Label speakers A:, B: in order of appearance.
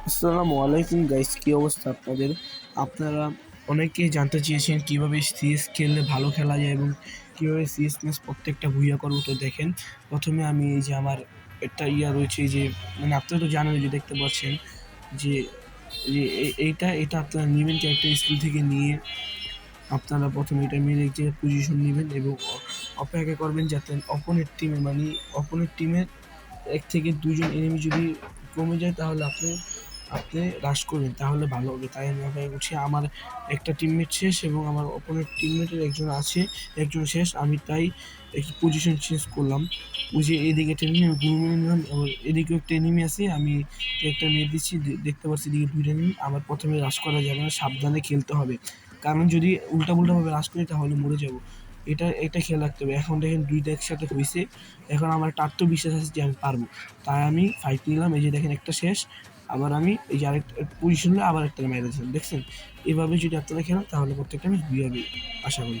A: আসসালামু আলাইকুম গাইস, কি অবস্থা আপনাদের? আপনারা অনেকেই জানতে চেয়েছেন কিভাবে সিএস খেললে ভালো খেলা যায় এবং কিভাবে সিএস ম্যাচ প্রত্যেকটা ভুইয়া করবো। তো দেখেন, প্রথমে আমি এই যে আমার একটা রয়েছে যে, মানে আপনারা তো জানেন, যে দেখতে পাচ্ছেন যে এইটা আপনারা নেবেন ক্যারেক্টার স্কিল থেকে নিয়ে। আপনারা প্রথমে এটা মেরে যে পজিশন নেবেন এবং অপেক্ষা করবেন যাতে অপোনেন্ট টিমের ১ থেকে ২ জন এনিমি যদি কমে যায় তাহলে আপনি আপনি রাশ করবেন, তাহলে ভালো হবে। তাই আমি অপেক্ষা করছি। আমার একটা টিমমেট শেষ এবং আমার অপোনেন্ট টিমমেটের একজন আছে, একজন শেষ। আমি তাই একটু পজিশন চেঞ্জ করলাম। ওই যে এদিকে একটা এনিমি, আমি গুলি মেরে নিলাম এবং এদিকেও একটা এনিমি আছে। আমি একটা মেরে দিচ্ছি। দেখতে পাচ্ছি এদিকে ২ টা এনিমি। আমার প্রথমে রাশ করা যাবে না, সাবধানে খেলতে হবে। কারণ যদি উল্টাপাল্টাভাবে রাশ করি তাহলে মরে যাব। এটা খেয়াল রাখতে হবে। এখন দেখেন ২ টা একসাথে হইছে। এখন আমার একটা আত্মবিশ্বাস আছে যে আমি পারবো। তাই আমি ফাইট নিলাম। এই যে দেখেন একটা শেষ। আবার আমি এই যে আরেকটা পজিশন নিয়ে আবার একটা মেরে দিয়েছিলাম। দেখছেন? এভাবে যদি আপনারা খেলেন তাহলে প্রত্যেকটা ম্যাচ বিয়ে হবে আশা করি।